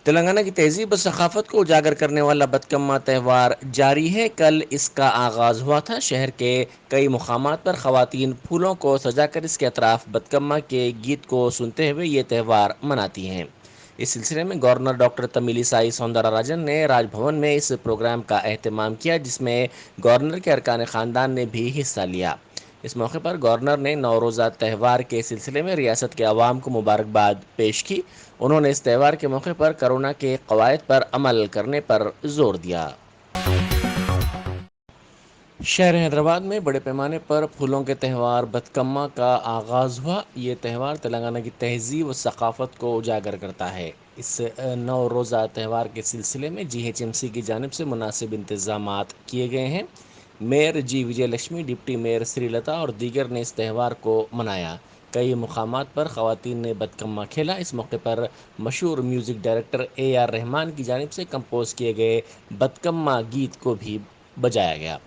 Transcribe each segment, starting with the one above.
تلنگانہ کی تہذیب و ثقافت کو اجاگر کرنے والا بتکما تہوار جاری ہے۔ کل اس کا آغاز ہوا تھا۔ شہر کے کئی مقامات پر خواتین پھولوں کو سجا کر اس کے اطراف بتکما کے گیت کو سنتے ہوئے یہ تہوار مناتی ہیں۔ اس سلسلے میں گورنر ڈاکٹر تمیلی سائی سوندرا راجن نے راج بھون میں اس پروگرام کا اہتمام کیا، جس میں گورنر کے ارکان خاندان نے بھی حصہ لیا۔ اس موقع پر گورنر نے نوروزہ تہوار کے سلسلے میں ریاست کے عوام کو مبارکباد پیش کی۔ انہوں نے اس تہوار کے موقع پر کرونا کے قواعد پر عمل کرنے پر زور دیا۔ شہر حیدرآباد میں بڑے پیمانے پر پھولوں کے تہوار بتکما کا آغاز ہوا۔ یہ تہوار تلنگانہ کی تہذیب و ثقافت کو اجاگر کرتا ہے۔ اس نو روزہ تہوار کے سلسلے میں GHMC کی جانب سے مناسب انتظامات کیے گئے ہیں۔ میئر جی وجے لکشمی، ڈپٹی میئر سری لتا اور دیگر نے اس تہوار کو منایا۔ کئی مقامات پر خواتین نے بتکما کھیلا۔ اس موقع پر مشہور میوزک ڈائریکٹر AR رحمان کی جانب سے کمپوز کیے گئے بتکما گیت کو بھی بجایا گیا۔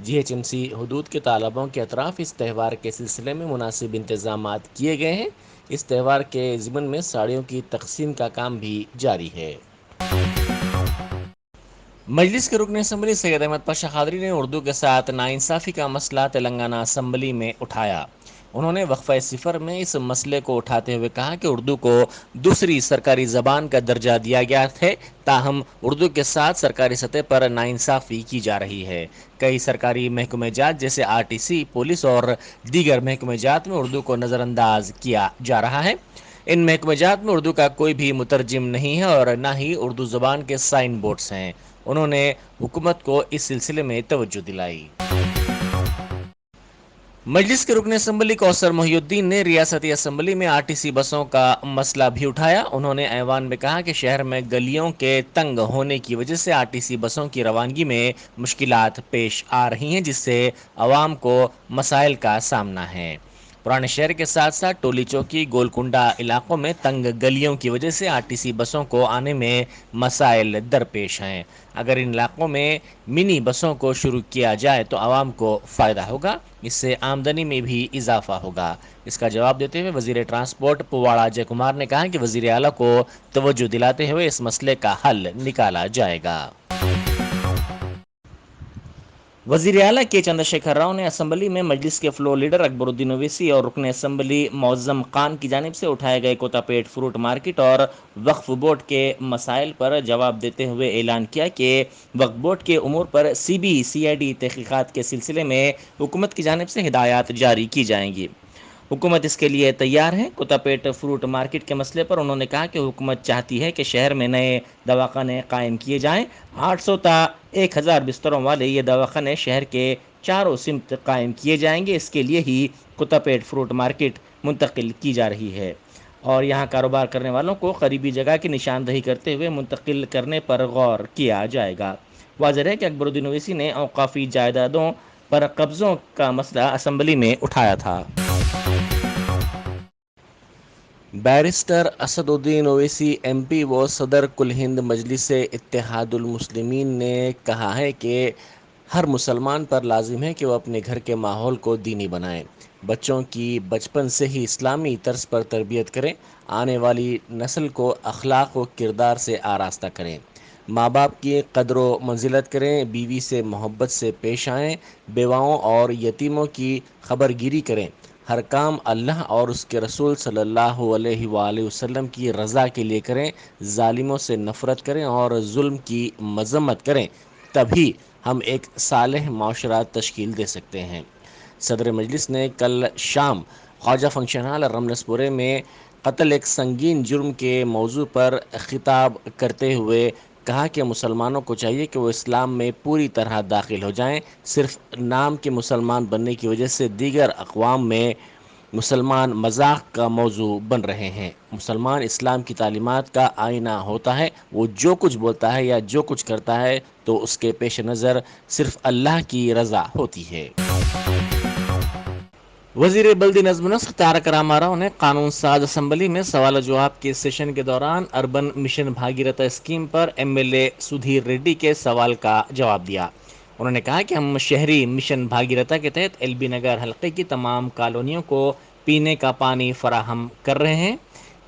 GHMC حدود کے طالبوں کے اطراف اس تہوار کے سلسلے میں مناسب انتظامات کیے گئے ہیں۔ اس تہوار کے ضمن میں ساڑیوں کی تقسیم کا کام بھی جاری ہے۔ مجلس کے رکن اسمبلی سید احمد پاشا قادری نے اردو کے ساتھ ناانصافی کا مسئلہ تلنگانہ اسمبلی میں اٹھایا۔ انہوں نے وقفہ صفر میں اس مسئلے کو اٹھاتے ہوئے کہا کہ اردو کو دوسری سرکاری زبان کا درجہ دیا گیا ہے، تاہم اردو کے ساتھ سرکاری سطح پر ناانصافی کی جا رہی ہے۔ کئی سرکاری محکمہ جات جیسے RTC، پولیس اور دیگر محکمہ جات میں اردو کو نظر انداز کیا جا رہا ہے۔ ان محکمہ جات میں اردو کا کوئی بھی مترجم نہیں ہے اور نہ ہی اردو زبان کے سائن بورڈز ہیں۔ انہوں نے حکومت کو اس سلسلے میں توجہ دلائی۔ مجلس کے رکن اسمبلی کوثر محی الدین نے ریاستی اسمبلی میں RTC بسوں کا مسئلہ بھی اٹھایا۔ انہوں نے ایوان میں کہا کہ شہر میں گلیوں کے تنگ ہونے کی وجہ سے RTC بسوں کی روانگی میں مشکلات پیش آ رہی ہیں، جس سے عوام کو مسائل کا سامنا ہے۔ پرانے شہر کے ساتھ ساتھ ٹولی چوکی، گولکنڈا علاقوں میں تنگ گلیوں کی وجہ سے RTC بسوں کو آنے میں مسائل درپیش ہیں۔ اگر ان علاقوں میں منی بسوں کو شروع کیا جائے تو عوام کو فائدہ ہوگا، اس سے آمدنی میں بھی اضافہ ہوگا۔ اس کا جواب دیتے ہوئے وزیر ٹرانسپورٹ پواڑا اجے کمار نے کہا کہ وزیر اعلیٰ کو توجہ دلاتے ہوئے اس مسئلے کا حل نکالا جائے گا۔ وزیر اعلیٰ کے چندر شیکھر راؤ نے اسمبلی میں مجلس کے فلور لیڈر اکبر الدین اویسی اور رکن اسمبلی معظم خان کی جانب سے اٹھائے گئے کوتا پیٹ فروٹ مارکیٹ اور وقف بورڈ کے مسائل پر جواب دیتے ہوئے اعلان کیا کہ وقف بورڈ کے امور پر CBCID تحقیقات کے سلسلے میں حکومت کی جانب سے ہدایات جاری کی جائیں گی۔ حکومت اس کے لیے تیار ہے۔ کوتا پیٹ فروٹ مارکیٹ کے مسئلے پر انہوں نے کہا کہ حکومت چاہتی ہے کہ شہر میں نئے دواخانے قائم کیے جائیں۔ 800 تا 1000 بستروں والے یہ دواخانے شہر کے چاروں سمت قائم کیے جائیں گے۔ اس کے لیے ہی کوتا پیٹ فروٹ مارکیٹ منتقل کی جا رہی ہے اور یہاں کاروبار کرنے والوں کو قریبی جگہ کی نشاندہی کرتے ہوئے منتقل کرنے پر غور کیا جائے گا۔ واضح ہے کہ اکبر الدین اویسی نے اوقافی جائیدادوں پر قبضوں کا مسئلہ اسمبلی میں اٹھایا تھا۔ بیرسٹر اسد الدین اویسی MP و صدر کل ہند مجلس اتحاد المسلمین نے کہا ہے کہ ہر مسلمان پر لازم ہے کہ وہ اپنے گھر کے ماحول کو دینی بنائے، بچوں کی بچپن سے ہی اسلامی طرز پر تربیت کریں، آنے والی نسل کو اخلاق و کردار سے آراستہ کریں، ماں باپ کی قدر و منزلت کریں، بیوی سے محبت سے پیش آئیں، بیواؤں اور یتیموں کی خبرگیری کریں، ہر کام اللہ اور اس کے رسول صلی اللہ علیہ وآلہ وسلم کی رضا کے لیے کریں، ظالموں سے نفرت کریں اور ظلم کی مذمت کریں، تبھی ہم ایک صالح معاشرہ تشکیل دے سکتے ہیں۔ صدر مجلس نے کل شام خواجہ فنکشن ہال رمنس پورے میں قتل ایک سنگین جرم کے موضوع پر خطاب کرتے ہوئے کہا کہ مسلمانوں کو چاہیے کہ وہ اسلام میں پوری طرح داخل ہو جائیں۔ صرف نام کے مسلمان بننے کی وجہ سے دیگر اقوام میں مسلمان مذاق کا موضوع بن رہے ہیں۔ مسلمان اسلام کی تعلیمات کا آئینہ ہوتا ہے۔ وہ جو کچھ بولتا ہے یا جو کچھ کرتا ہے تو اس کے پیش نظر صرف اللہ کی رضا ہوتی ہے۔ وزیر بلدی نظم و نسق تارک راما راؤ نے قانون ساز اسمبلی میں سوال و جواب کے سیشن کے دوران اربن مشن بھاگیرتا اسکیم پر MLA سدھیر ریڈی کے سوال کا جواب دیا۔ انہوں نے کہا کہ ہم شہری مشن بھاگیرتا کے تحت LB نگر حلقے کی تمام کالونیوں کو پینے کا پانی فراہم کر رہے ہیں۔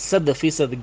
100%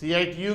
CITU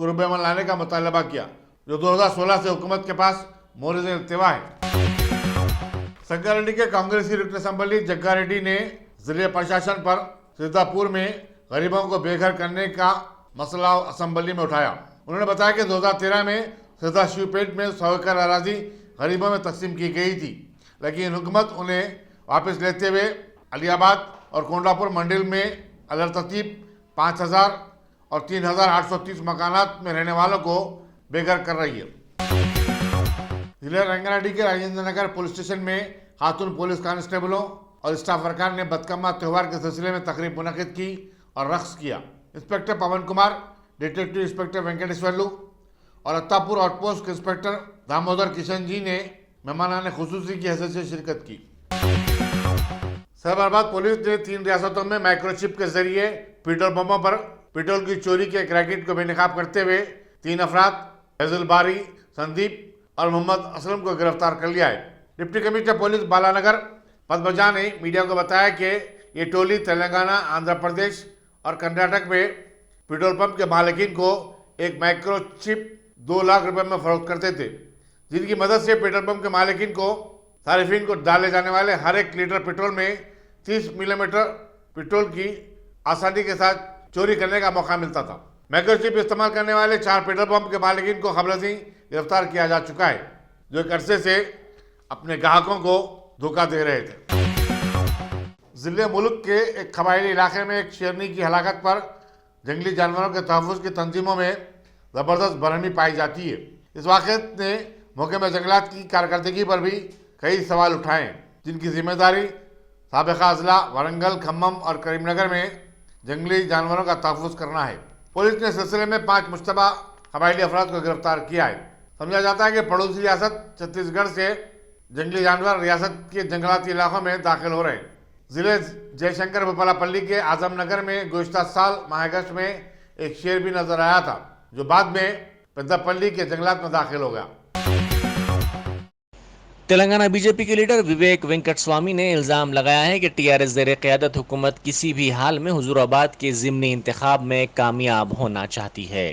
قرب عمل لانے کا مطالبہ کیا جو 2016 سے حکومت کے پاس مورد التوا ہے۔ سنگا ریڈی کے کانگریسی رکن اسمبلی جگا ریڈی نے ضلع پرشاسن پر سیتا پور میں غریبوں کو بے گھر کرنے کا مسئلہ اسمبلی میں اٹھایا۔ انہوں نے بتایا کہ 2013 میں سیتا شیو پیٹ میں 100 ایکڑ اراضی غریبوں میں تقسیم کی گئی تھی، لیکن حکومت انہیں واپس لیتے ہوئے علی آباد اور کونڈا پور منڈل میں علترتیب 5000 اور 3830 مکانات میں رہنے والوں کو بے گھر کر رہی ہے۔ ضلع رنگاریڈی کے راجندر نگر پولیس اسٹیشن میں خاتون پولیس کانسٹیبلوں اور اسٹاف ورکر نے بدکمہ تہوار کے سلسلے میں تقریب منعقد کی اور رقص کیا۔ Inspector Pawan Kumar, detective inspector وینکٹیشورلو اور اتاپور آؤٹ پوسٹ کے انسپکٹر دامودر کشن جی نے مہمانان خصوصی کی حیثیت سے شرکت کی۔ سیبرآباد پولیس نے 3 ریاستوں میں مائکرو چپ کے ذریعے پیٹرول پمپوں پر پیٹرول کی چوری کے ایک ریکٹ کو بے نقاب کرتے ہوئے 3 افراد فیض الباری، سندیپ اور محمد اسلم کو گرفتار کر لیا ہے۔ ڈپٹی کمشنر پولیس بالانگر پدمجا نے میڈیا کو بتایا کہ یہ ٹولی تلنگانہ، آندھرا پردیش اور کرناٹک میں پیٹرول پمپ کے مالکین کو ایک مائکرو چپ 2 لاکھ روپے میں فروخت کرتے تھے، جن کی مدد سے پیٹرول پمپ کے مالکین کو صارفین کو ڈالے جانے والے ہر 1 لیٹر پیٹرول میں 30 ملی میٹر پیٹرول کی آسانی کے ساتھ چوری کرنے کا موقع ملتا تھا۔ مائکرو چپ استعمال کرنے والے 4 پیٹرول پمپ کے مالکین کو قبل ازیں گرفتار کیا جا چکا ہے، جو ایک عرصے سے اپنے گاہکوں کو دھوکہ دے رہے تھے۔ ضلع ملک کے ایک قبائلی علاقے میں ایک شیرنی کی ہلاکت پر جنگلی جانوروں کے تحفظ کی تنظیموں میں زبردست برہمی پائی جاتی ہے۔ اس واقعے نے محکمہ جنگلات کی کارکردگی پر بھی کئی سوال اٹھائے ہیں، جن کی ذمہ داری سابقہ اضلاع ورنگل، کھمم اور کریم نگر میں جنگلی جانوروں کا تحفظ کرنا ہے۔ پولیس نے سلسلے میں 5 مشتبہ قبائلی افراد کو گرفتار کیا ہے۔ سمجھا جاتا ہے کہ پڑوسی ریاست چھتیس گڑھ سے جنگلی جانور ریاست کے جنگلاتی علاقوں میں داخل ہو رہے ہیں۔ ضلع جے شنکر بھوپالا پلی کے اعظم نگر میں گزشتہ سال ماہ اگست میں ایک شیر بھی نظر آیا تھا، جو بعد میں پیدا پلی کے جنگلات میں داخل ہو گیا۔ تلنگانہ بی جے پی کے لیڈر وویک وینکٹ سوامی نے الزام لگایا ہے کہ ٹی آر ایس زیر قیادت حکومت کسی بھی حال میں حضور آباد کے ضمنی انتخاب میں کامیاب ہونا چاہتی ہے۔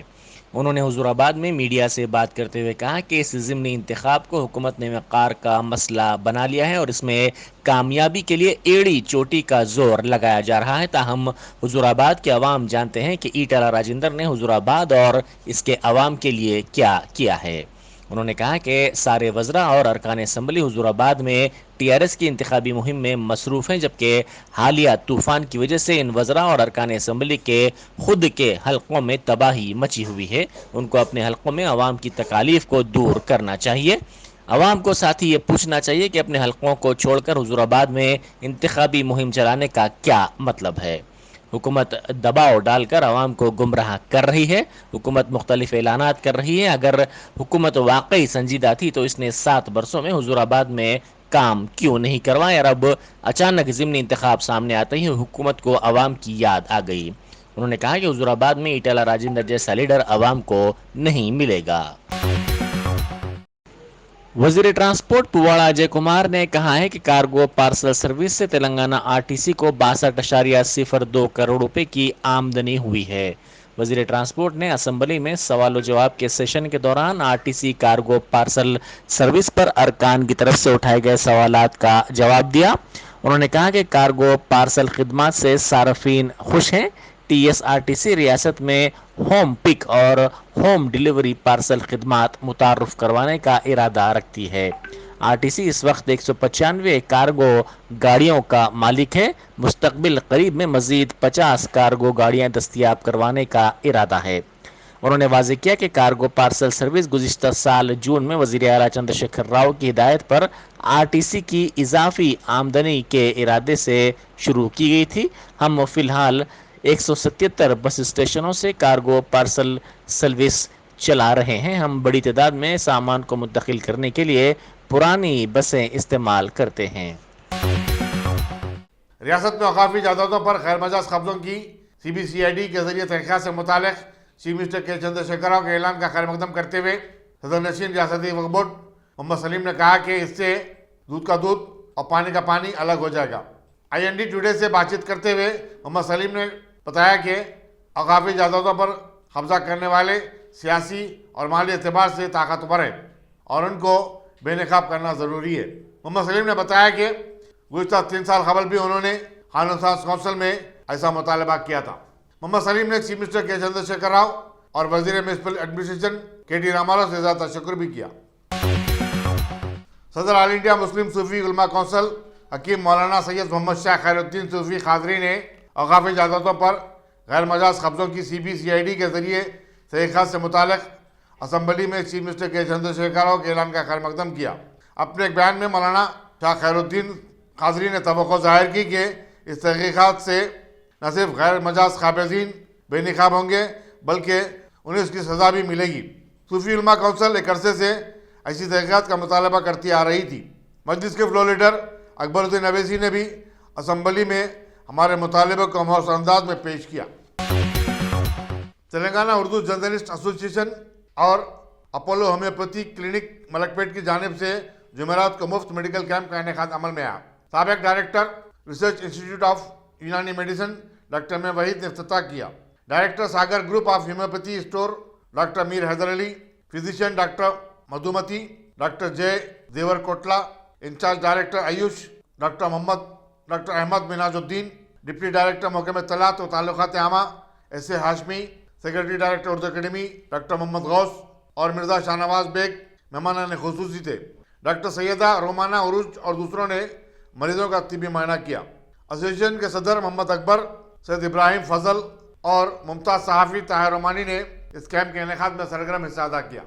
انہوں نے حضور آباد میں میڈیا سے بات کرتے ہوئے کہا کہ اس ضمنی انتخاب کو حکومت نے وقار کا مسئلہ بنا لیا ہے اور اس میں کامیابی کے لیے ایڑی چوٹی کا زور لگایا جا رہا ہے، تاہم حضور آباد کے عوام جانتے ہیں کہ ایٹالہ راجندر نے حضور آباد اور اس کے عوام کے لیے کیا کیا ہے۔ انہوں نے کہا کہ سارے وزراء اور ارکان اسمبلی حضور آباد میں ٹی آر ایس کی انتخابی مہم میں مصروف ہیں، جبکہ حالیہ طوفان کی وجہ سے ان وزراء اور ارکان اسمبلی کے خود کے حلقوں میں تباہی مچی ہوئی ہے۔ ان کو اپنے حلقوں میں عوام کی تکالیف کو دور کرنا چاہیے۔ عوام کو ساتھ ہی یہ پوچھنا چاہیے کہ اپنے حلقوں کو چھوڑ کر حضور آباد میں انتخابی مہم چلانے کا کیا مطلب ہے۔ حکومت دباؤ ڈال کر عوام کو گمراہ کر رہی ہے۔ حکومت مختلف اعلانات کر رہی ہے۔ اگر حکومت واقعی سنجیدہ تھی تو اس نے 7 برسوں میں حضور آباد میں کام کیوں نہیں کروائے، اور اب اچانک ضمنی انتخاب سامنے آتے ہی حکومت کو عوام کی یاد آ گئی۔ انہوں نے کہا کہ حضور آباد میں ایٹالہ راجندر جیسا لیڈر عوام کو نہیں ملے گا۔ وزیر ٹرانسپورٹ پواڑا اجے کمار نے کہا ہے کہ کارگو پارسل سروس سے تلنگانہ آر ٹی سی کو 62.02 کروڑ روپے کی آمدنی ہوئی ہے۔ وزیر ٹرانسپورٹ نے اسمبلی میں سوال و جواب کے سیشن کے دوران R T C cargo parcel service پر ارکان کی طرف سے اٹھائے گئے سوالات کا جواب دیا۔ انہوں نے کہا کہ کارگو پارسل خدمات سے صارفین خوش ہیں۔ T S R T C ریاست میں ہوم پک اور ہوم ڈیلیوری پارسل خدمات متعارف کروانے کا ارادہ رکھتی ہے۔ آر ٹی سی اس وقت 195 کارگو گاڑیوں کا مالک ہے۔ مستقبل قریب میں مزید 50 کارگو گاڑیاں دستیاب کروانے کا ارادہ ہے۔ انہوں نے واضح کیا کہ کارگو پارسل سروس گزشتہ سال جون میں وزیر اعلیٰ چندر شیکھر راؤ کی ہدایت پر آر ٹی سی کی اضافی آمدنی کے ارادے سے شروع کی گئی تھی۔ ہم فی الحال 177 بس اسٹیشنوں سے کارگو پارسل سروس چلا رہے ہیں۔ ہم بڑی تعداد میں سامان کو منتقل کرنے کے لیے پرانی بسیں استعمال کرتے ہیں۔ ریاست میں اوقافی جائیدادوں پر غیر مجاز قبضوں کی C B C I D کے ذریعے تحقیقات سے متعلق چیف منسٹر کے چندر شیکھر راؤ کے اعلان کا خیر مقدم کرتے ہوئے صدر نشین ریاستی وقف بورڈ محمد سلیم نے کہا کہ اس سے دودھ کا دودھ اور پانی کا پانی الگ ہو جائے گا۔ آئی این ڈی ٹوڈے سے بات چیت کرتے ہوئے محمد سلیم نے بتایا کہ اوقافی جائیدادوں پر قبضہ کرنے والے سیاسی اور مالی اعتبار سے طاقتور ہیں اور ان کو بے نقاب کرنا ضروری ہے۔ محمد سلیم نے بتایا کہ گزشتہ 3 سال قبل بھی انہوں نے قانون ساز کونسل میں ایسا مطالبہ کیا تھا۔ محمد سلیم نے چیف منسٹر کے چندرشیکھر راؤ اور وزیر میونسپل ایڈمنسٹریشن کے ٹی راما سے زیادہ تشکر بھی کیا۔ صدر آل انڈیا مسلم صوفی علماء کونسل حکیم مولانا سید محمد شاہ خیر الدین صوفی قادری نے اوقافی جائیدادوں پر غیر مجاز قبضوں کی CBCID کے ذریعے تحقیقات سے متعلق اسمبلی میں چیف منسٹر کے چندرشیکھر راؤ کے اعلان کا خیر مقدم کیا۔ اپنے ایک بیان میں مولانا شاہ خیر الدین قادری نے توقع ظاہر کی کہ اس تحقیقات سے نہ صرف غیر مجاز قابضین بے نقاب ہوں گے بلکہ انہیں اس کی سزا بھی ملے گی۔ صوفی علماء کونسل ایک عرصے سے ایسی تحقیقات کا مطالبہ کرتی آ رہی تھی۔ مجلس کے فلور لیڈر اکبر الدین اویسی نے بھی اسمبلی میں ہمارے مطالبے کو مؤثر انداز میں پیش کیا۔ تلنگانہ اردو جرنلسٹ ایسوسی ایشن اور اپولو ہومیوپیتھی کلینک ملک پیٹ کی جانب سے جمعرات کو مفت میڈیکل کیمپ کا انعقاد عمل میں آیا۔ سابق ڈائریکٹر ریسرچ انسٹی ٹیوٹ آف یونانی میڈیسن ڈاکٹر میں وحید نے افتتاح کیا۔ Director Sagar group of homeopathy store doctor Mir Haider Ali, physician doctor Madhumati, doctor J Devar Kotla, incharge director Ayush doctor Ahmed Minaj Uddin, deputy director محکمہ اطلاعات و تعلقات عامہ S A Hashmi, secretary director Urdu academy doctor Mohammed Ghaus اور مرزا شاہ نواز بیگ مہمانان خصوصی تھے۔ ڈاکٹر سیدہ رومانہ عروج اور دوسروں نے مریضوں کا طبی معائنہ کیا۔ ایسوسی ایشن کے صدر محمد اکبر، سید ابراہیم فضل اور ممتاز صحافی طاہر رومانی نے اس کیمپ کے انعقاد میں سرگرم حصہ ادا کیا۔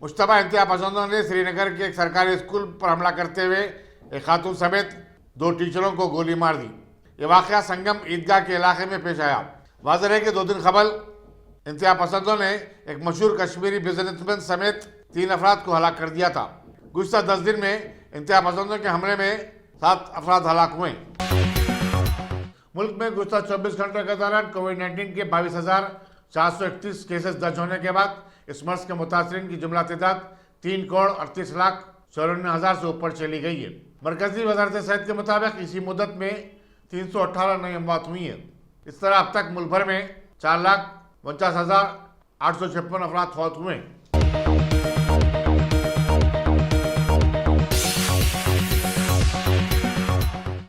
مشتبہ انتہا پسندوں نے سری نگر کے ایک سرکاری اسکول پر حملہ کرتے ہوئے ایک خاتون سمیت 2 ٹیچروں کو گولی مار دی۔ یہ واقعہ سنگم عیدگاہ کے علاقے میں پیش آیا۔ واضح ہے کہ 2 دن قبل انتہا پسندوں نے ایک مشہور کشمیری بزنس مین سمیت 3 افراد کو ہلاک کر دیا تھا۔ گزشتہ 10 دن میں انتہا پسندوں کے حملے میں 7 افراد ہلاک ہوئے۔ ملک میں گزشتہ 24 گھنٹوں کے دوران کووڈ-19 کے 22,431 کیسز درج ہونے کے بعد اس مرض کے متاثرین کی جملہ تعداد 3,38,54,000 سے اوپر چلی گئی ہے۔ مرکزی وزارت صحت کے مطابق اسی مدت میں 318 نئی اموات ہوئی ہیں۔ اس طرح اب تک ملک بھر میں 4,49,856 افراد فوت ہوئے ہیں۔